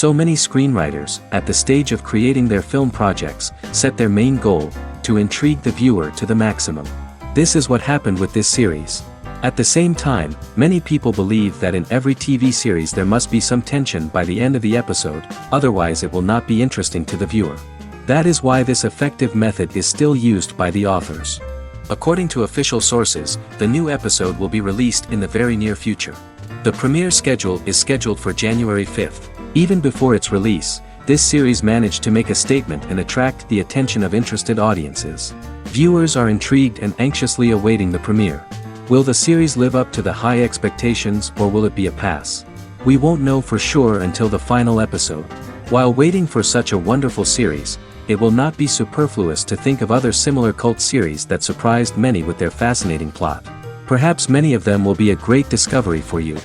So many screenwriters, at the stage of creating their film projects, set their main goal, to intrigue the viewer to the maximum. This is what happened with this series. At the same time, many people believe that in every TV series there must be some tension by the end of the episode, otherwise it will not be interesting to the viewer. That is why this effective method is still used by the authors. According to official sources, the new episode will be released in the very near future. The premiere schedule is scheduled for January 5th. Even before its release, this series managed to make a statement and attract the attention of interested audiences. Viewers are intrigued and anxiously awaiting the premiere. Will the series live up to the high expectations, or will it be a pass? We won't know for sure until the final episode. While waiting for such a wonderful series, it will not be superfluous to think of other similar cult series that surprised many with their fascinating plot. Perhaps many of them will be a great discovery for you.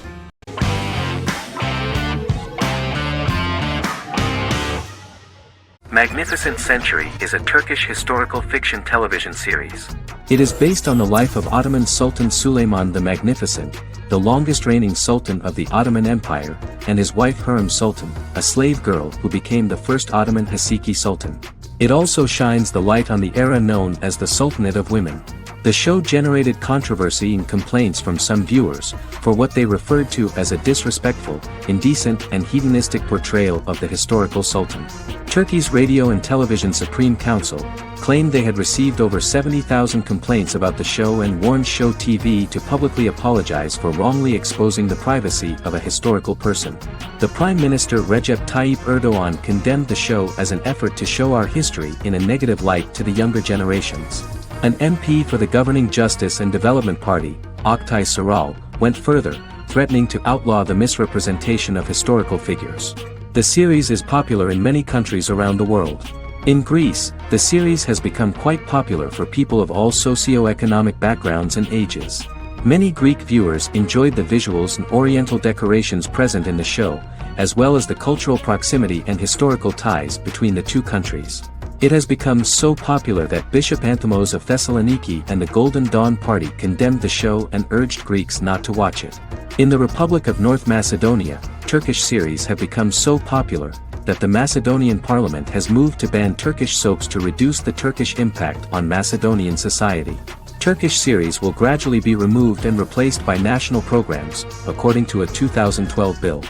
Magnificent Century is a Turkish historical fiction television series. It is based on the life of Ottoman Sultan Süleyman the Magnificent, the longest reigning sultan of the Ottoman Empire, and his wife Hürrem Sultan, a slave girl who became the first Ottoman Haseki Sultan. It also shines the light on the era known as the Sultanate of Women. The show generated controversy and complaints from some viewers, for what they referred to as a disrespectful, indecent and hedonistic portrayal of the historical sultan. Turkey's Radio and Television Supreme Council claimed they had received over 70,000 complaints about the show and warned Show TV to publicly apologize for wrongly exposing the privacy of a historical person. The Prime Minister Recep Tayyip Erdoğan condemned the show as an effort to show our history in a negative light to the younger generations. An MP for the governing Justice and Development Party, Oktay Saral, went further, threatening to outlaw the misrepresentation of historical figures. The series is popular in many countries around the world. In Greece, the series has become quite popular for people of all socio-economic backgrounds and ages. Many Greek viewers enjoyed the visuals and oriental decorations present in the show, as well as the cultural proximity and historical ties between the two countries. It has become so popular that Bishop Anthimos of Thessaloniki and the Golden Dawn Party condemned the show and urged Greeks not to watch it. In the Republic of North Macedonia, Turkish series have become so popular that the Macedonian parliament has moved to ban Turkish soaps to reduce the Turkish impact on Macedonian society. Turkish series will gradually be removed and replaced by national programs, according to a 2012 bill.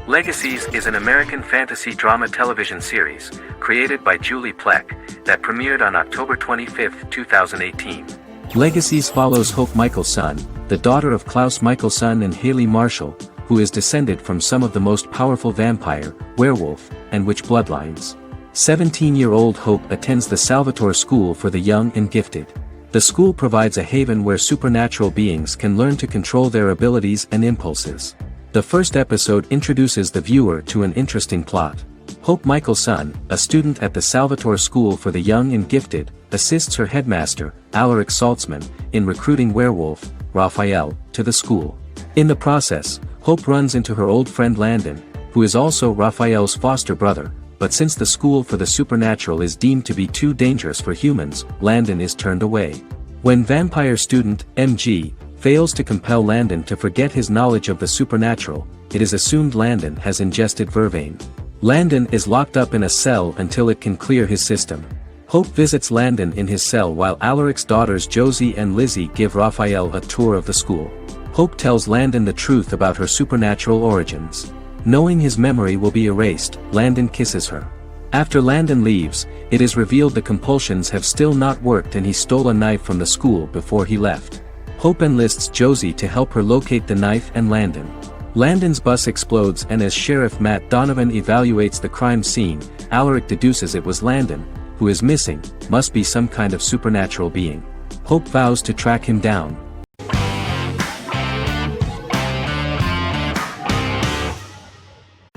Legacies is an American fantasy drama television series, created by Julie Plec, that premiered on October 25, 2018. Legacies follows Hope Michelson, the daughter of Klaus Michelson and Haley Marshall, who is descended from some of the most powerful vampire, werewolf, and witch bloodlines. 17-year-old Hope attends the Salvatore School for the Young and Gifted. The school provides a haven where supernatural beings can learn to control their abilities and impulses. The first episode introduces the viewer to an interesting plot. Hope Michelson, a student at the Salvatore School for the Young and Gifted, assists her headmaster, Alaric Saltzman, in recruiting werewolf, Raphael, to the school. In the process, Hope runs into her old friend Landon, who is also Raphael's foster brother, but since the school for the supernatural is deemed to be too dangerous for humans, Landon is turned away. When vampire student, MG, fails to compel Landon to forget his knowledge of the supernatural, it is assumed Landon has ingested vervain. Landon is locked up in a cell until it can clear his system. Hope visits Landon in his cell while Alaric's daughters Josie and Lizzie give Raphael a tour of the school. Hope tells Landon the truth about her supernatural origins. Knowing his memory will be erased, Landon kisses her. After Landon leaves, it is revealed the compulsions have still not worked and he stole a knife from the school before he left. Hope enlists Josie to help her locate the knife and Landon. Landon's bus explodes and as Sheriff Matt Donovan evaluates the crime scene, Alaric deduces it was Landon, who is missing, must be some kind of supernatural being. Hope vows to track him down.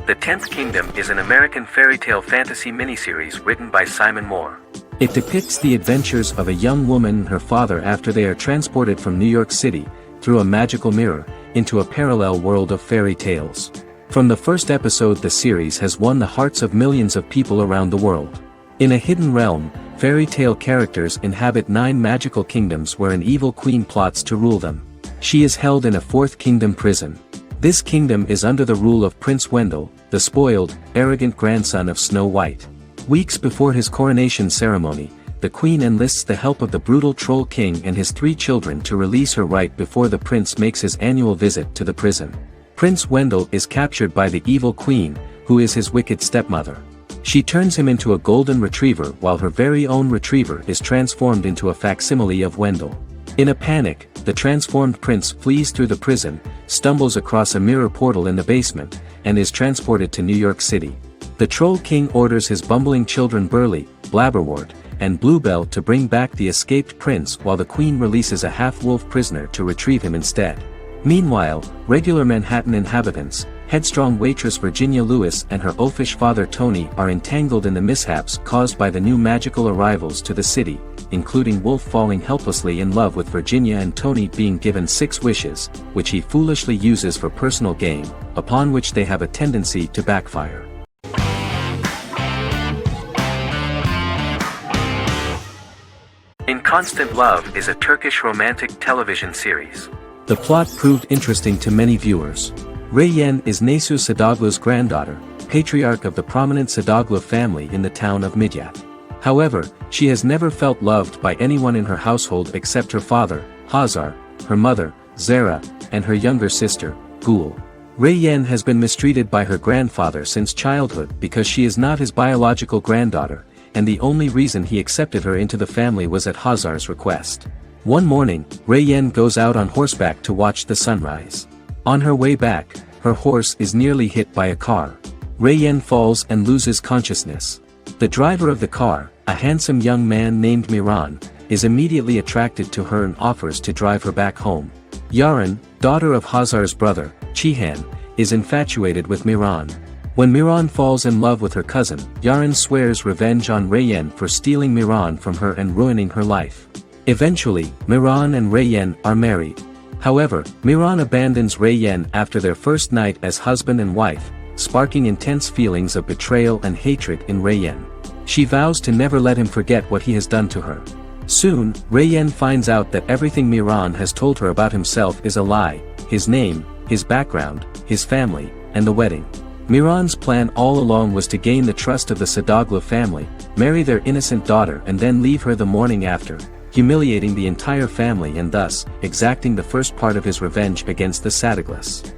The 10th Kingdom is an American fairy tale fantasy miniseries written by Simon Moore. It depicts the adventures of a young woman and her father after they are transported from New York City, through a magical mirror, into a parallel world of fairy tales. From the first episode, the series has won the hearts of millions of people around the world. In a hidden realm, fairy tale characters inhabit 9 magical kingdoms where an evil queen plots to rule them. She is held in a Fourth Kingdom prison. This kingdom is under the rule of Prince Wendell, the spoiled, arrogant grandson of Snow White. Weeks before his coronation ceremony, the queen enlists the help of the brutal Troll King and his 3 children to release her right before the prince makes his annual visit to the prison. Prince Wendell is captured by the evil queen, who is his wicked stepmother. She turns him into a golden retriever while her very own retriever is transformed into a facsimile of Wendell. In a panic, the transformed prince flees through the prison, stumbles across a mirror portal in the basement, and is transported to New York City. The Troll King orders his bumbling children Burley, Blabberwort, and Bluebell to bring back the escaped prince while the queen releases a half-wolf prisoner to retrieve him instead. Meanwhile, regular Manhattan inhabitants, headstrong waitress Virginia Lewis and her oafish father Tony are entangled in the mishaps caused by the new magical arrivals to the city, including Wolf falling helplessly in love with Virginia and Tony being given 6 wishes, which he foolishly uses for personal gain, upon which they have a tendency to backfire. In Constant Love is a Turkish romantic television series. The plot proved interesting to many viewers. Reyyen is Nesu Sadoglu's granddaughter, patriarch of the prominent Sadoglu family in the town of Midyat. However, she has never felt loved by anyone in her household except her father, Hazar, her mother, Zara, and her younger sister, Gul. Reyyen has been mistreated by her grandfather since childhood because she is not his biological granddaughter, and the only reason he accepted her into the family was at Hazar's request. One morning, Reyyen goes out on horseback to watch the sunrise. On her way back, her horse is nearly hit by a car. Reyyen falls and loses consciousness. The driver of the car, a handsome young man named Miran, is immediately attracted to her and offers to drive her back home. Yaren, daughter of Hazar's brother, Chihan, is infatuated with Miran. When Miran falls in love with her cousin, Yaren swears revenge on Reyyen for stealing Miran from her and ruining her life. Eventually, Miran and Reyyen are married. However, Miran abandons Reyyen after their first night as husband and wife, sparking intense feelings of betrayal and hatred in Reyyen. She vows to never let him forget what he has done to her. Soon, Reyyen finds out that everything Miran has told her about himself is a lie: his name, his background, his family, and the wedding. Miran's plan all along was to gain the trust of the Sadoglu family, marry their innocent daughter and then leave her the morning after, humiliating the entire family and thus, exacting the first part of his revenge against the Sadaglus.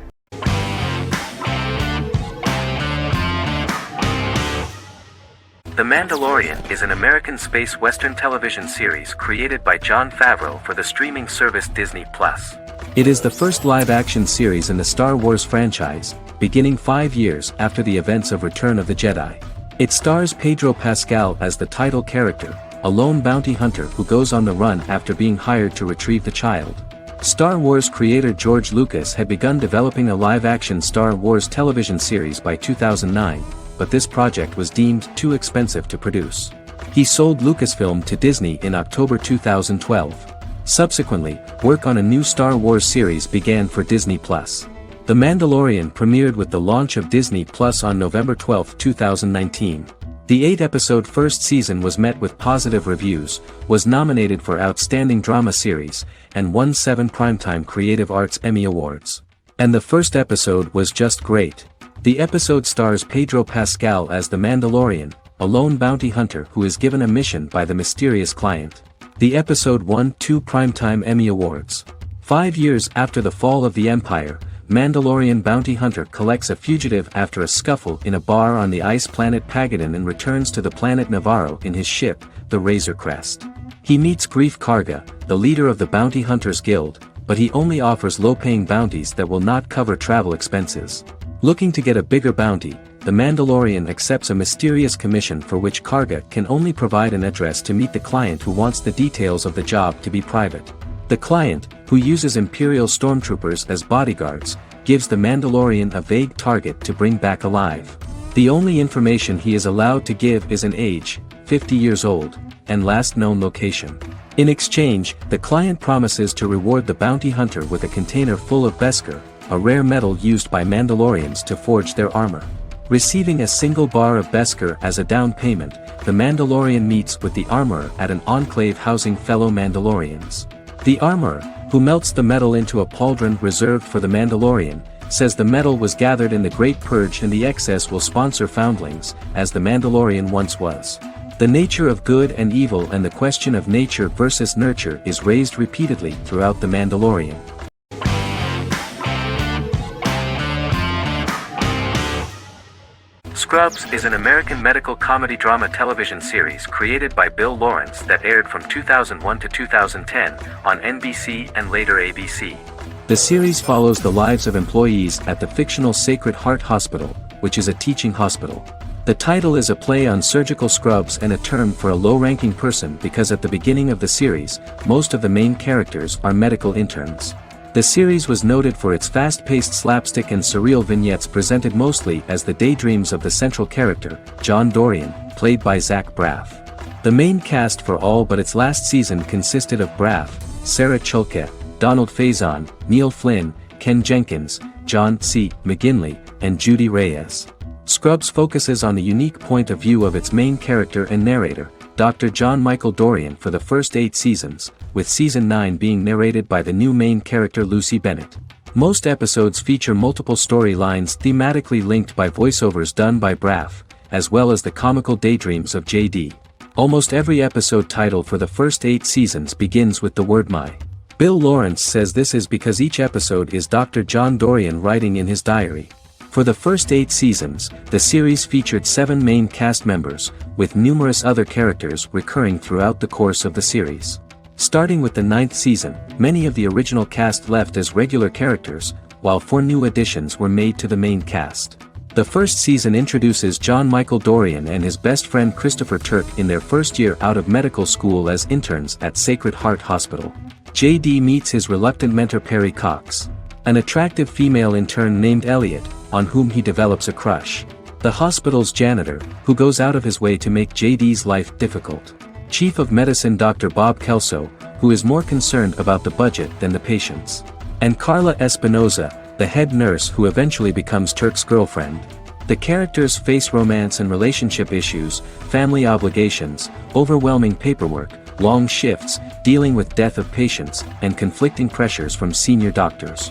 The Mandalorian is an American space western television series created by Jon Favreau for the streaming service Disney+. It is the first live-action series in the Star Wars franchise, beginning 5 years after the events of Return of the Jedi. It stars Pedro Pascal as the title character, a lone bounty hunter who goes on the run after being hired to retrieve the child. Star Wars creator George Lucas had begun developing a live-action Star Wars television series by 2009, but this project was deemed too expensive to produce. He sold Lucasfilm to Disney in October 2012. Subsequently, work on a new Star Wars series began for Disney+. The Mandalorian premiered with the launch of Disney+ on November 12, 2019. The 8-episode first season was met with positive reviews, was nominated for Outstanding Drama Series, and won 7 Primetime Creative Arts Emmy Awards. And the first episode was just great. The episode stars Pedro Pascal as the Mandalorian, a lone bounty hunter who is given a mission by the mysterious client. The episode won 2 Primetime Emmy Awards. 5 years after the fall of the Empire, Mandalorian bounty hunter collects a fugitive after a scuffle in a bar on the ice planet Pagadan and returns to the planet Navarro in his ship, the Razor Crest. He meets Greef Karga, the leader of the Bounty Hunters Guild, but he only offers low-paying bounties that will not cover travel expenses. Looking to get a bigger bounty, the Mandalorian accepts a mysterious commission for which Karga can only provide an address to meet the client who wants the details of the job to be private. The client, who uses Imperial stormtroopers as bodyguards, gives the Mandalorian a vague target to bring back alive. The only information he is allowed to give is an age, 50 years old, and last known location. In exchange, the client promises to reward the bounty hunter with a container full of Beskar, a rare metal used by Mandalorians to forge their armor. Receiving a single bar of Beskar as a down payment, the Mandalorian meets with the armorer at an enclave housing fellow Mandalorians. The armorer, who melts the metal into a pauldron reserved for the Mandalorian, says the metal was gathered in the Great Purge and the excess will sponsor foundlings, as the Mandalorian once was. The nature of good and evil and the question of nature versus nurture is raised repeatedly throughout the Mandalorian. Scrubs is an American medical comedy drama television series created by Bill Lawrence that aired from 2001 to 2010 on NBC and later ABC. The series follows the lives of employees at the fictional Sacred Heart Hospital, which is a teaching hospital. The title is a play on surgical scrubs and a term for a low-ranking person because at the beginning of the series, most of the main characters are medical interns. The series was noted for its fast-paced slapstick and surreal vignettes presented mostly as the daydreams of the central character, John Dorian, played by Zach Braff. The main cast for all but its last season consisted of Braff, Sarah Chulke, Donald Faison, Neil Flynn, Ken Jenkins, John C. McGinley, and Judy Reyes. Scrubs focuses on the unique point of view of its main character and narrator, Dr. John Michael Dorian for the first 8 seasons, with season 9 being narrated by the new main character Lucy Bennett. Most episodes feature multiple storylines thematically linked by voiceovers done by Braff, as well as the comical daydreams of JD. Almost every episode title for the first 8 seasons begins with the word my. Bill Lawrence says this is because each episode is Dr. John Dorian writing in his diary. For the first 8 seasons, the series featured 7 main cast members, with numerous other characters recurring throughout the course of the series. Starting with the 9th season, many of the original cast left as regular characters, while 4 new additions were made to the main cast. The first season introduces John Michael Dorian and his best friend Christopher Turk in their first year out of medical school as interns at Sacred Heart Hospital. JD meets his reluctant mentor Perry Cox, an attractive female intern named Elliot, on whom he develops a crush. The hospital's janitor, who goes out of his way to make JD's life difficult. Chief of Medicine Dr. Bob Kelso, who is more concerned about the budget than the patients. And Carla Espinoza, the head nurse who eventually becomes Turk's girlfriend. The characters face romance and relationship issues, family obligations, overwhelming paperwork, long shifts, dealing with death of patients, and conflicting pressures from senior doctors.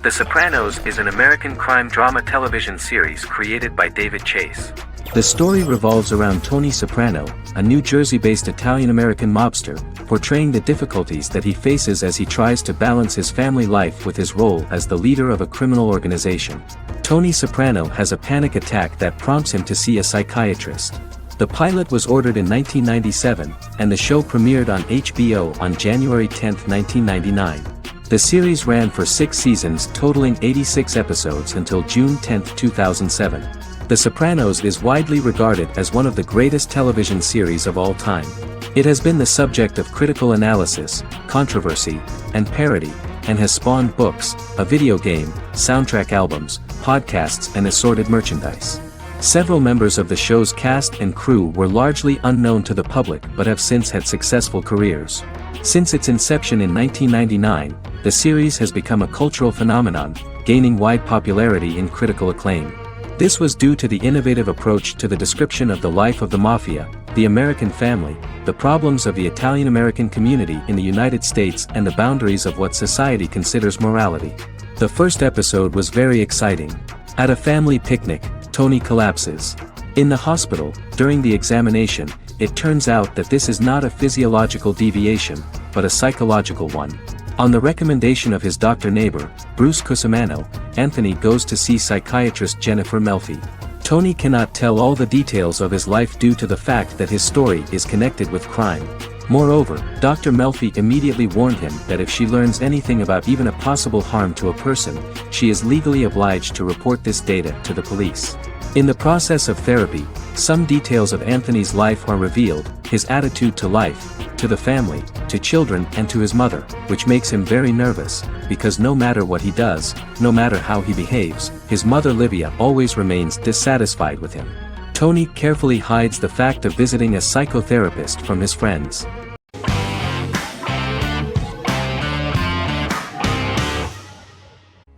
The Sopranos is an American crime drama television series created by David Chase. The story revolves around Tony Soprano, a New Jersey-based Italian-American mobster, portraying the difficulties that he faces as he tries to balance his family life with his role as the leader of a criminal organization. Tony Soprano has a panic attack that prompts him to see a psychiatrist. The pilot was ordered in 1997, and the show premiered on HBO on January 10, 1999. The series ran for 6 seasons totaling 86 episodes until June 10, 2007. The Sopranos is widely regarded as one of the greatest television series of all time. It has been the subject of critical analysis, controversy, and parody, and has spawned books, a video game, soundtrack albums, podcasts and assorted merchandise. Several members of the show's cast and crew were largely unknown to the public but have since had successful careers. Since its inception in 1999, the series has become a cultural phenomenon, gaining wide popularity and critical acclaim. This was due to the innovative approach to the description of the life of the mafia, the American family, the problems of the Italian-American community in the United States and the boundaries of what society considers morality. The first episode was very exciting. At a family picnic, Tony collapses. In the hospital, during the examination, it turns out that this is not a physiological deviation, but a psychological one. On the recommendation of his doctor neighbor, Bruce Cusimano, Anthony goes to see psychiatrist Jennifer Melfi. Tony cannot tell all the details of his life due to the fact that his story is connected with crime. Moreover, Dr. Melfi immediately warned him that if she learns anything about even a possible harm to a person, she is legally obliged to report this data to the police. In the process of therapy, some details of Anthony's life are revealed, his attitude to life, to the family, to children and to his mother, which makes him very nervous, because no matter what he does, no matter how he behaves, his mother Livia always remains dissatisfied with him. Tony carefully hides the fact of visiting a psychotherapist from his friends.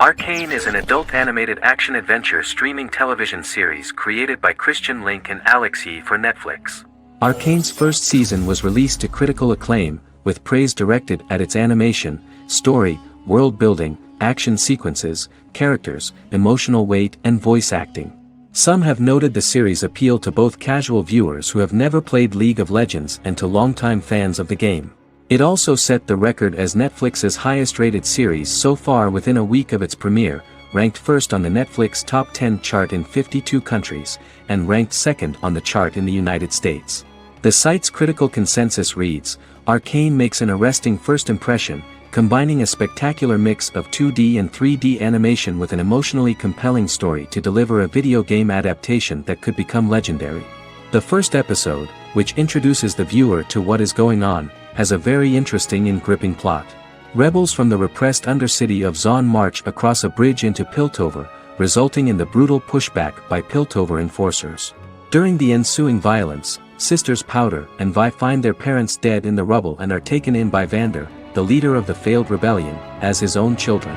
Arcane is an adult animated action-adventure streaming television series created by Christian Link and Alex Yee for Netflix. Arcane's first season was released to critical acclaim, with praise directed at its animation, story, world building, action sequences, characters, emotional weight and voice acting. Some have noted the series appeal to both casual viewers who have never played League of Legends and to longtime fans of the game. It also set the record as Netflix's highest-rated series so far within a week of its premiere, ranked first on the Netflix Top 10 chart in 52 countries, and ranked second on the chart in the United States. The site's critical consensus reads, "Arcane makes an arresting first impression, combining a spectacular mix of 2D and 3D animation with an emotionally compelling story to deliver a video game adaptation that could become legendary." The first episode, which introduces the viewer to what is going on, has a very interesting and gripping plot. Rebels from the repressed undercity of Zon march across a bridge into Piltover, resulting in the brutal pushback by Piltover enforcers. During the ensuing violence, sisters Powder and Vi find their parents dead in the rubble and are taken in by Vander, the leader of the failed rebellion, as his own children.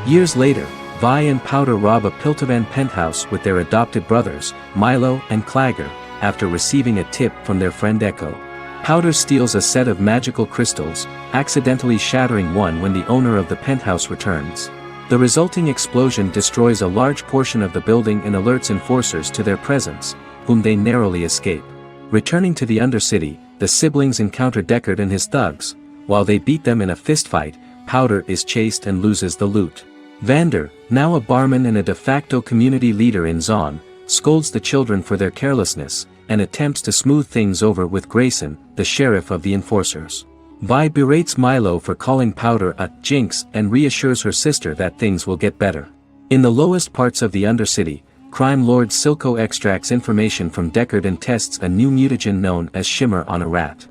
Years later, Vi and Powder rob a Piltovan penthouse with their adopted brothers, Milo and Clagger, after receiving a tip from their friend Echo. Powder steals a set of magical crystals, accidentally shattering one when the owner of the penthouse returns. The resulting explosion destroys a large portion of the building and alerts enforcers to their presence, whom they narrowly escape. Returning to the Undercity, the siblings encounter Deckard and his thugs. While they beat them in a fistfight, Powder is chased and loses the loot. Vander, now a barman and a de facto community leader in Zon, scolds the children for their carelessness, and attempts to smooth things over with Grayson, the sheriff of the enforcers. Vi berates Milo for calling Powder a jinx and reassures her sister that things will get better. In the lowest parts of the Undercity, crime lord Silco extracts information from Deckard and tests a new mutagen known as Shimmer on a rat.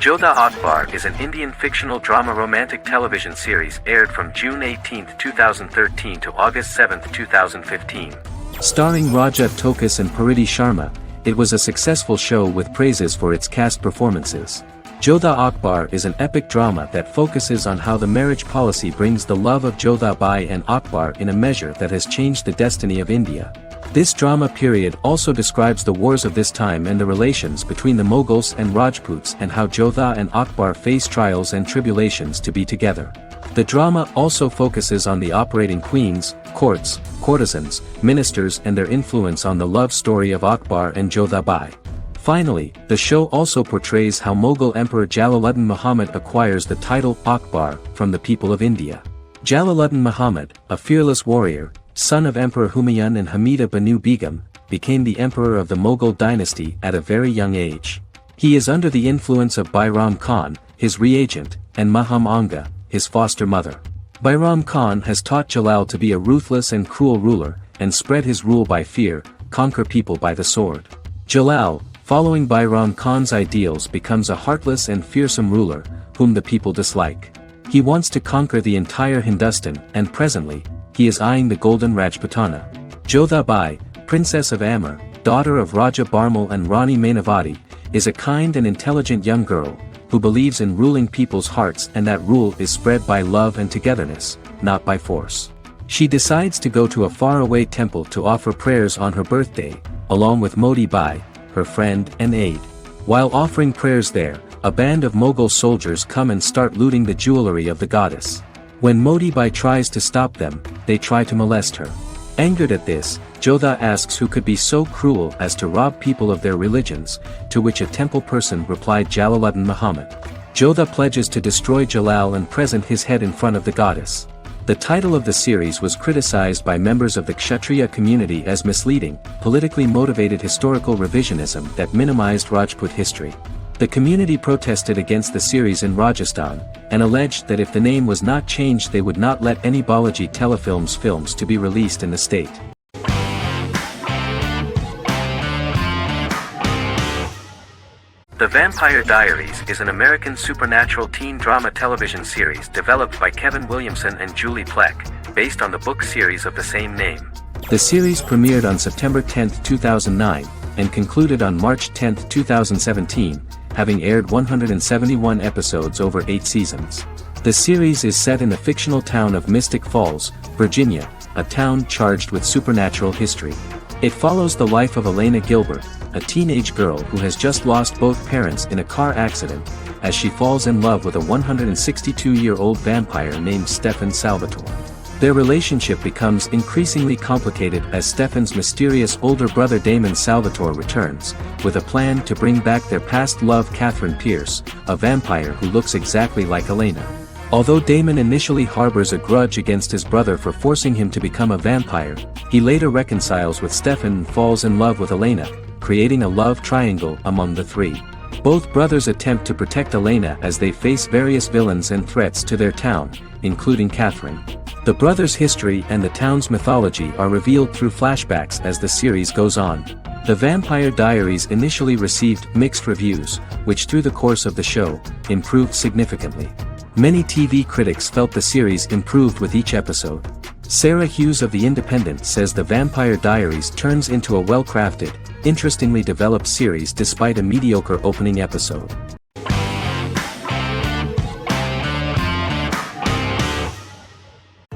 Jodha Akbar is an Indian fictional drama romantic television series aired from June 18, 2013 to August 7, 2015. Starring Raja Tokas and Parineeti Sharma, it was a successful show with praises for its cast performances. Jodha Akbar is an epic drama that focuses on how the marriage policy brings the love of Jodha Bai and Akbar in a measure that has changed the destiny of India. This drama period also describes the wars of this time and the relations between the Mughals and Rajputs and how Jodha and Akbar face trials and tribulations to be together. The drama also focuses on the operating queens, courts, courtesans, ministers and their influence on the love story of Akbar and Jodha Bai. Finally, the show also portrays how Mughal Emperor Jalaluddin Muhammad acquires the title Akbar from the people of India. Jalaluddin Muhammad, a fearless warrior, son of Emperor Humayun and Hamida Banu Begum, became the emperor of the Mughal dynasty at a very young age. He is under the influence of Bairam Khan, his reagent, and Maham Anga, his foster mother. Bairam Khan has taught Jalal to be a ruthless and cruel ruler, and spread his rule by fear, conquer people by the sword. Jalal, following Bairam Khan's ideals, becomes a heartless and fearsome ruler, whom the people dislike. He wants to conquer the entire Hindustan, and presently, he is eyeing the Golden Rajputana. Jodha Bai, Princess of Amber, daughter of Raja Barmal and Rani Mainavati, is a kind and intelligent young girl, who believes in ruling people's hearts and that rule is spread by love and togetherness, not by force. She decides to go to a faraway temple to offer prayers on her birthday, along with Modi Bai, her friend and aide. While offering prayers there, a band of Mughal soldiers come and start looting the jewelry of the goddess. When Modi Bai tries to stop them, they try to molest her. Angered at this, Jodha asks who could be so cruel as to rob people of their religions, to which a temple person replied Jalaluddin Muhammad. Jodha pledges to destroy Jalal and present his head in front of the goddess. The title of the series was criticized by members of the Kshatriya community as misleading, politically motivated historical revisionism that minimized Rajput history. The community protested against the series in Rajasthan, and alleged that if the name was not changed they would not let any Balaji Telefilms films to be released in the state. The Vampire Diaries is an American supernatural teen drama television series developed by Kevin Williamson and Julie Plec, based on the book series of the same name. The series premiered on September 10, 2009, and concluded on March 10, 2017, having aired 171 episodes over 8 seasons. The series is set in the fictional town of Mystic Falls, Virginia, a town charged with supernatural history. It follows the life of Elena Gilbert, a teenage girl who has just lost both parents in a car accident, as she falls in love with a 162-year-old vampire named Stefan Salvatore. Their relationship becomes increasingly complicated as Stefan's mysterious older brother Damon Salvatore returns, with a plan to bring back their past love Catherine Pierce, a vampire who looks exactly like Elena. Although Damon initially harbors a grudge against his brother for forcing him to become a vampire, he later reconciles with Stefan and falls in love with Elena, creating a love triangle among the three. Both brothers attempt to protect Elena as they face various villains and threats to their town, including Catherine. The brothers' history and the town's mythology are revealed through flashbacks as the series goes on. The Vampire Diaries initially received mixed reviews, which through the course of the show, improved significantly. Many TV critics felt the series improved with each episode. Sarah Hughes of The Independent says The Vampire Diaries turns into a well-crafted, interestingly developed series despite a mediocre opening episode.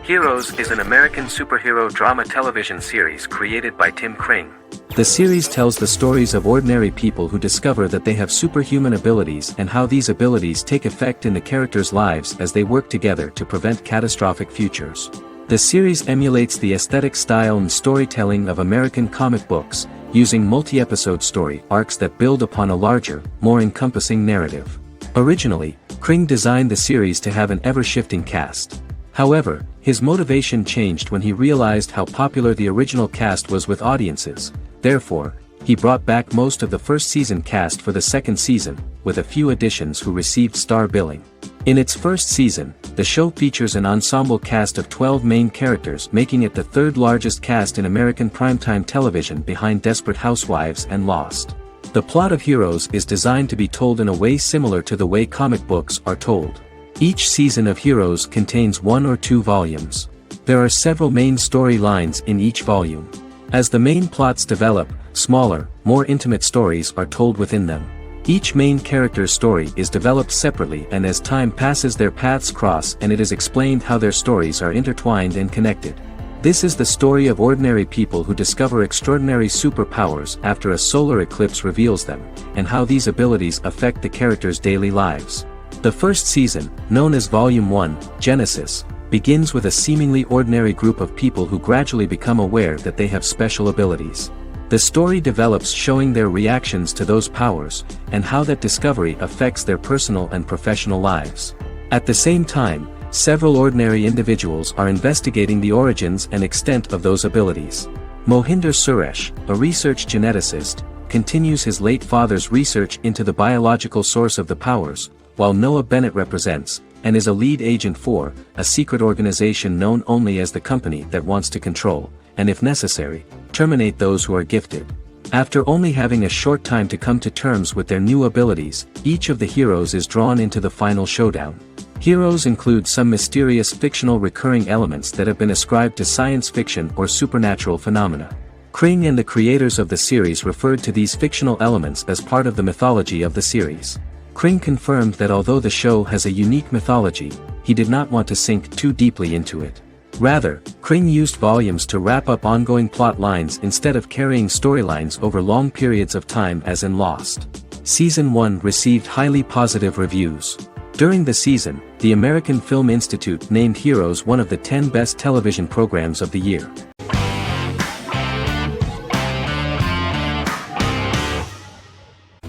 Heroes is an American superhero drama television series created by Tim Kring. The series tells the stories of ordinary people who discover that they have superhuman abilities and how these abilities take effect in the characters' lives as they work together to prevent catastrophic futures. The series emulates the aesthetic style and storytelling of American comic books, using multi-episode story arcs that build upon a larger, more encompassing narrative. Originally, Kring designed the series to have an ever-shifting cast. However, his motivation changed when he realized how popular the original cast was with audiences. Therefore, he brought back most of the first season cast for the second season, with a few additions who received star billing. In its first season, the show features an ensemble cast of 12 main characters, making it the third largest cast in American primetime television behind Desperate Housewives and Lost. The plot of Heroes is designed to be told in a way similar to the way comic books are told. Each season of Heroes contains 1 or 2 volumes. There are several main storylines in each volume. As the main plots develop, smaller, more intimate stories are told within them. Each main character's story is developed separately, and as time passes their paths cross and it is explained how their stories are intertwined and connected. This is the story of ordinary people who discover extraordinary superpowers after a solar eclipse reveals them, and how these abilities affect the characters' daily lives. The first season, known as Volume 1, Genesis, begins with a seemingly ordinary group of people who gradually become aware that they have special abilities. The story develops showing their reactions to those powers, and how that discovery affects their personal and professional lives. At the same time, several ordinary individuals are investigating the origins and extent of those abilities. Mohinder Suresh, a research geneticist, continues his late father's research into the biological source of the powers, while Noah Bennett represents, and is a lead agent for, a secret organization known only as the Company that wants to control, and if necessary, terminate those who are gifted. After only having a short time to come to terms with their new abilities, each of the heroes is drawn into the final showdown. Heroes include some mysterious fictional recurring elements that have been ascribed to science fiction or supernatural phenomena. Kring and the creators of the series referred to these fictional elements as part of the mythology of the series. Kring confirmed that although the show has a unique mythology, he did not want to sink too deeply into it. Rather, Kring used volumes to wrap up ongoing plot lines instead of carrying storylines over long periods of time as in Lost. Season 1 received highly positive reviews. During the season, the American Film Institute named Heroes one of the 10 best television programs of the year.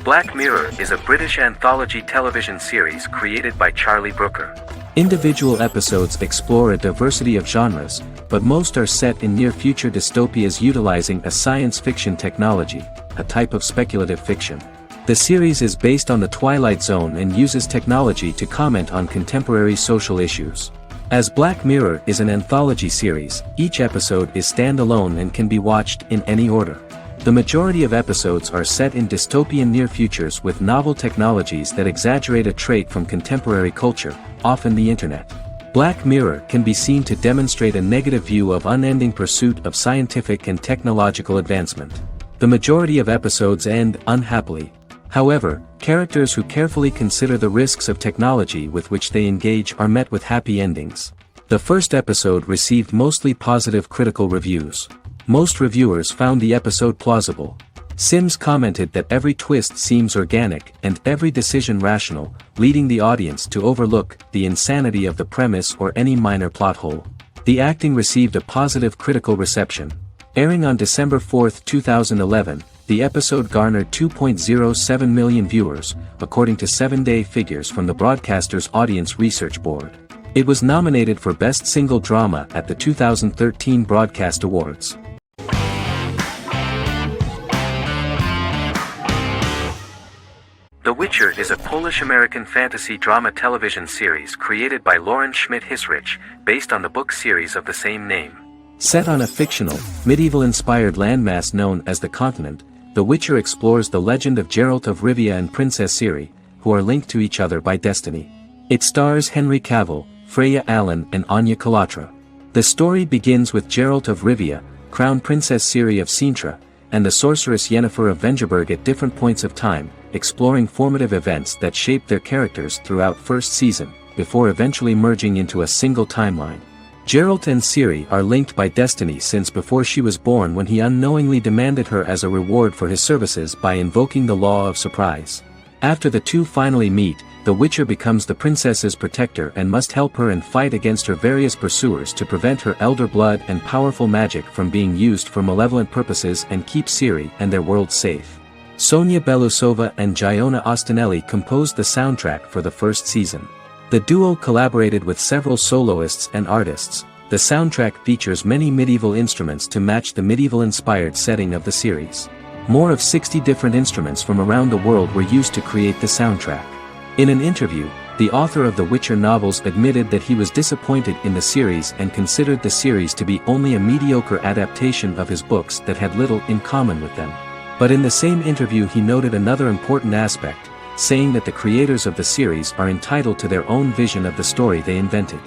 Black Mirror is a British anthology television series created by Charlie Brooker. Individual episodes explore a diversity of genres, but most are set in near-future dystopias utilizing a science fiction technology, a type of speculative fiction. The series is based on the Twilight Zone and uses technology to comment on contemporary social issues. As Black Mirror is an anthology series, each episode is standalone and can be watched in any order. The majority of episodes are set in dystopian near futures with novel technologies that exaggerate a trait from contemporary culture, often the internet. Black Mirror can be seen to demonstrate a negative view of unending pursuit of scientific and technological advancement. The majority of episodes end unhappily. However, Characters who carefully consider the risks of technology with which they engage are met with happy endings. The first episode received mostly positive critical reviews. Most reviewers found the episode plausible. Sims commented that every twist seems organic and every decision rational, leading the audience to overlook the insanity of the premise or any minor plot hole. The acting received a positive critical reception. Airing on December 4, 2011, the episode garnered 2.07 million viewers, according to 7-day figures from the broadcaster's Audience Research Board. It was nominated for Best Single Drama at the 2013 Broadcast Awards. The Witcher is a Polish-American fantasy drama television series created by Lauren Schmidt-Hisrich, based on the book series of the same name. Set on a fictional, medieval-inspired landmass known as the Continent, The Witcher explores the legend of Geralt of Rivia and Princess Ciri, who are linked to each other by destiny. It stars Henry Cavill, Freya Allan and Anya Chalotra. The story begins with Geralt of Rivia, Crown Princess Ciri of Sintra, and the sorceress Yennefer of Vengerberg at different points of time, exploring formative events that shape their characters throughout first season, before eventually merging into a single timeline. Geralt and Ciri are linked by destiny since before she was born, when he unknowingly demanded her as a reward for his services by invoking the law of surprise. After the two finally meet, the Witcher becomes the princess's protector and must help her and fight against her various pursuers to prevent her elder blood and powerful magic from being used for malevolent purposes and keep Ciri and their world safe. Sonia Belousova and Giona Ostinelli composed the soundtrack for the first season. The duo collaborated with several soloists and artists. The soundtrack features many medieval instruments to match the medieval-inspired setting of the series. More of 60 different instruments from around the world were used to create the soundtrack. In an interview, the author of the Witcher novels admitted that he was disappointed in the series and considered the series to be only a mediocre adaptation of his books that had little in common with them. But in the same interview he noted another important aspect, saying that the creators of the series are entitled to their own vision of the story they invented.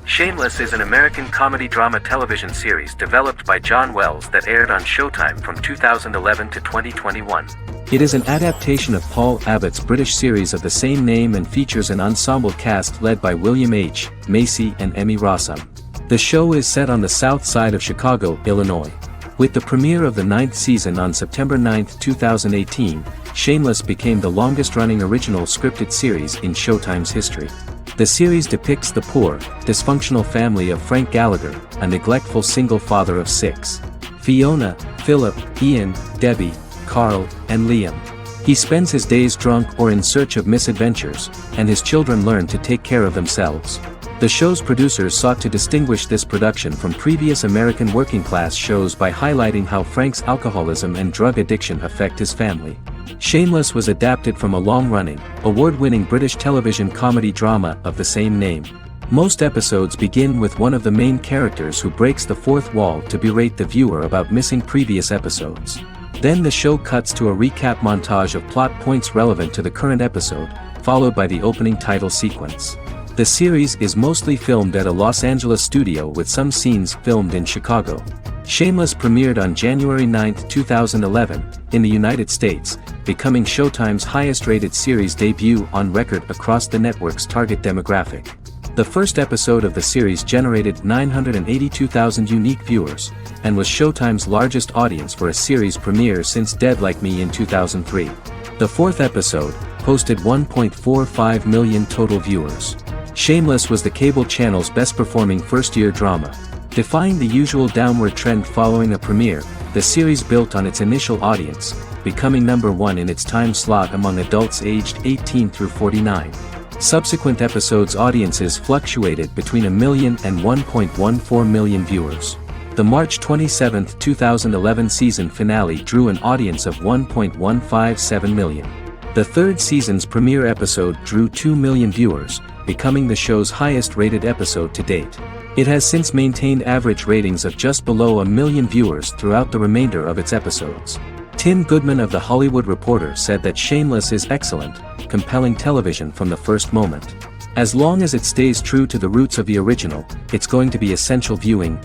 Shameless is an American comedy drama television series developed by John Wells that aired on Showtime from 2011 to 2021. It is an adaptation of Paul Abbott's British series of the same name and features an ensemble cast led by William H. Macy and Emmy Rossum. The show is set on the south side of Chicago, Illinois. With the premiere of the 9th season on September 9, 2018, Shameless became the longest-running original scripted series in Showtime's history. The series depicts the poor, dysfunctional family of Frank Gallagher, a neglectful single father of 6. Fiona, Philip, Ian, Debbie, Carl, and Liam. He spends his days drunk or in search of misadventures, and his children learn to take care of themselves. The show's producers sought to distinguish this production from previous American working-class shows by highlighting how Frank's alcoholism and drug addiction affect his family. Shameless was adapted from a long-running, award-winning British television comedy drama of the same name. Most episodes begin with one of the main characters who breaks the fourth wall to berate the viewer about missing previous episodes. Then the show cuts to a recap montage of plot points relevant to the current episode, followed by the opening title sequence. The series is mostly filmed at a Los Angeles studio with some scenes filmed in Chicago. Shameless premiered on January 9, 2011, in the United States, becoming Showtime's highest-rated series debut on record across the network's target demographic. The first episode of the series generated 982,000 unique viewers, and was Showtime's largest audience for a series premiere since Dead Like Me in 2003. The fourth episode posted 1.45 million total viewers. Shameless was the cable channel's best-performing first-year drama. Defying the usual downward trend following a premiere, the series built on its initial audience, becoming number 1 in its time slot among adults aged 18 through 49. Subsequent episodes' audiences fluctuated between 1 million and 1.14 million viewers. The March 27, 2011 season finale drew an audience of 1.157 million. The third season's premiere episode drew 2 million viewers, becoming the show's highest-rated episode to date. It has since maintained average ratings of just below 1 million viewers throughout the remainder of its episodes. Tim Goodman of The Hollywood Reporter said that Shameless is excellent, compelling television from the first moment. As long as it stays true to the roots of the original, it's going to be essential viewing.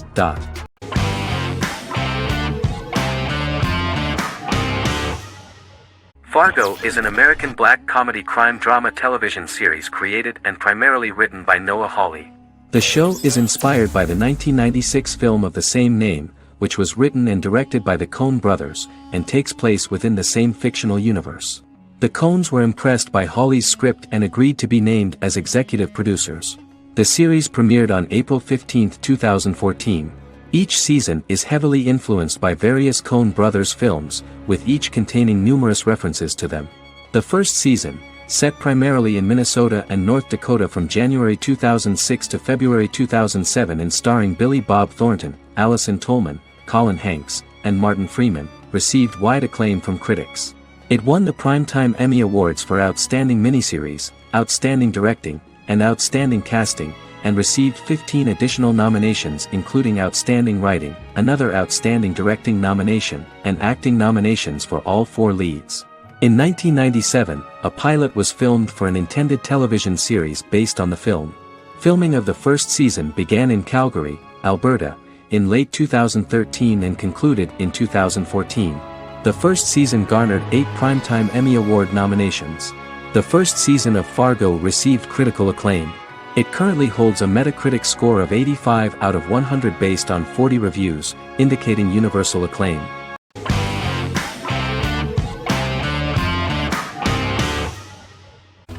Fargo is an American black comedy crime drama television series created and primarily written by Noah Hawley. The show is inspired by the 1996 film of the same name, which was written and directed by the Coen brothers, and takes place within the same fictional universe. The Coens were impressed by Hawley's script and agreed to be named as executive producers. The series premiered on April 15, 2014. Each season is heavily influenced by various Coen brothers films, with each containing numerous references to them. The first season, set primarily in Minnesota and North Dakota from January 2006 to February 2007 and starring Billy Bob Thornton, Allison Tolman, Colin Hanks, and Martin Freeman, received wide acclaim from critics. It won the Primetime Emmy Awards for Outstanding Miniseries, Outstanding Directing, and Outstanding Casting, and received 15 additional nominations including Outstanding Writing, another Outstanding Directing nomination, and acting nominations for all 4 leads. In 1997, a pilot was filmed for an intended television series based on the film. Filming of the first season began in Calgary, Alberta, in late 2013 and concluded in 2014. The first season garnered 8 Primetime Emmy Award nominations. The first season of Fargo received critical acclaim. It currently holds a Metacritic score of 85 out of 100 based on 40 reviews, indicating universal acclaim.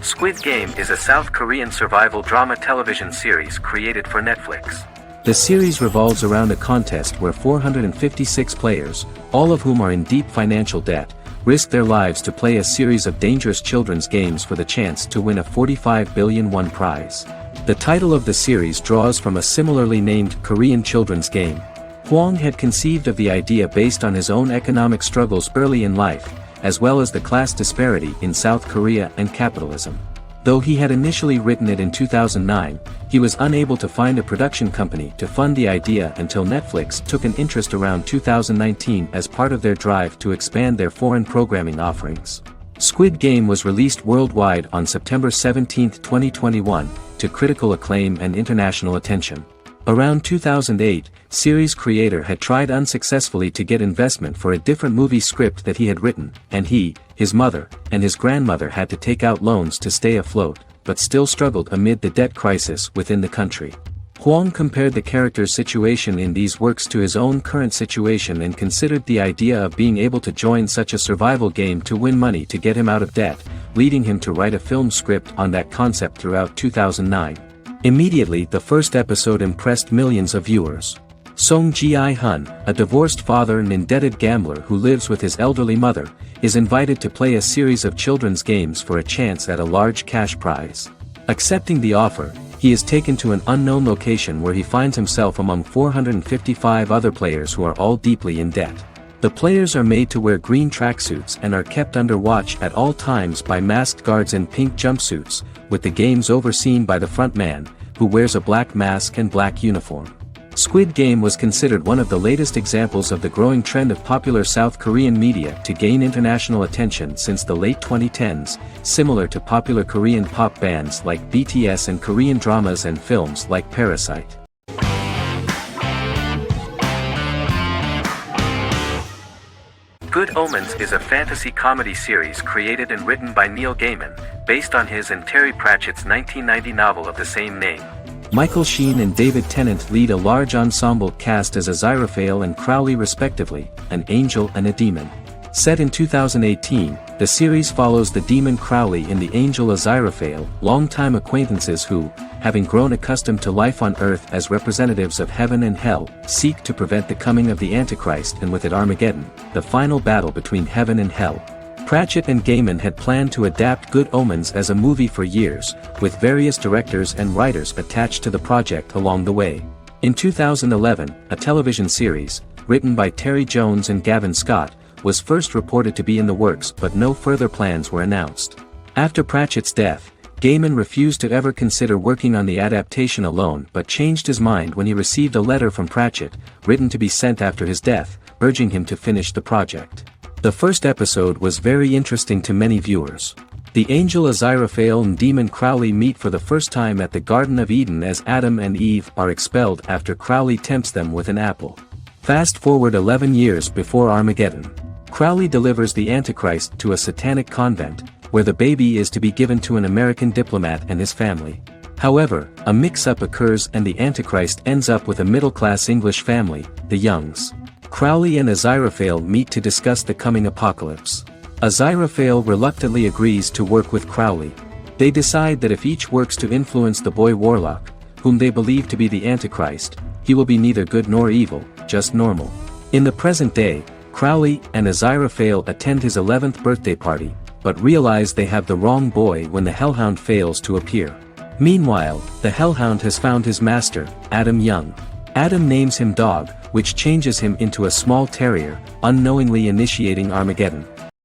Squid Game is a South Korean survival drama television series created for Netflix. The series revolves around a contest where 456 players, all of whom are in deep financial debt, risk their lives to play a series of dangerous children's games for the chance to win a 45 billion won prize. The title of the series draws from a similarly named Korean children's game. Hwang had conceived of the idea based on his own economic struggles early in life, as well as the class disparity in South Korea and capitalism. Though he had initially written it in 2009, he was unable to find a production company to fund the idea until Netflix took an interest around 2019 as part of their drive to expand their foreign programming offerings. Squid Game was released worldwide on September 17, 2021, to critical acclaim and international attention. Around 2008, series creator had tried unsuccessfully to get investment for a different movie script that he had written, and he, his mother, and his grandmother had to take out loans to stay afloat, but still struggled amid the debt crisis within the country. Hwang compared the character's situation in these works to his own current situation and considered the idea of being able to join such a survival game to win money to get him out of debt, leading him to write a film script on that concept throughout 2009. Immediately the first episode impressed millions of viewers. Song Ji-hun, a divorced father and indebted gambler who lives with his elderly mother, is invited to play a series of children's games for a chance at a large cash prize. Accepting the offer, he is taken to an unknown location where he finds himself among 455 other players who are all deeply in debt. The players are made to wear green tracksuits and are kept under watch at all times by masked guards in pink jumpsuits, with the games overseen by the front man, who wears a black mask and black uniform. Squid Game was considered one of the latest examples of the growing trend of popular South Korean media to gain international attention since the late 2010s, similar to popular Korean pop bands like BTS and Korean dramas and films like Parasite. Good Omens is a fantasy comedy series created and written by Neil Gaiman, based on his and Terry Pratchett's 1990 novel of the same name. Michael Sheen and David Tennant lead a large ensemble cast as Aziraphale and Crowley respectively, an angel and a demon. Set in 2018, the series follows the demon Crowley and the angel Aziraphale, longtime acquaintances who, having grown accustomed to life on Earth as representatives of heaven and hell, seek to prevent the coming of the Antichrist and with it Armageddon, the final battle between heaven and hell. Pratchett and Gaiman had planned to adapt Good Omens as a movie for years, with various directors and writers attached to the project along the way. In 2011, a television series, written by Terry Jones and Gavin Scott, was first reported to be in the works but no further plans were announced. After Pratchett's death, Gaiman refused to ever consider working on the adaptation alone but changed his mind when he received a letter from Pratchett, written to be sent after his death, urging him to finish the project. The first episode was very interesting to many viewers. The angel Aziraphale and demon Crowley meet for the first time at the Garden of Eden as Adam and Eve are expelled after Crowley tempts them with an apple. Fast forward 11 years before Armageddon. Crowley delivers the Antichrist to a satanic convent, where the baby is to be given to an American diplomat and his family. However, a mix-up occurs and the Antichrist ends up with a middle-class English family, the Youngs. Crowley and Aziraphale meet to discuss the coming apocalypse. Aziraphale reluctantly agrees to work with Crowley. They decide that if each works to influence the boy warlock, whom they believe to be the Antichrist, he will be neither good nor evil, just normal. In the present day, Crowley and Aziraphale attend his 11th birthday party, but realize they have the wrong boy when the Hellhound fails to appear. Meanwhile, the Hellhound has found his master, Adam Young. Adam names him Dog, which changes him into a small terrier, unknowingly initiating Armageddon.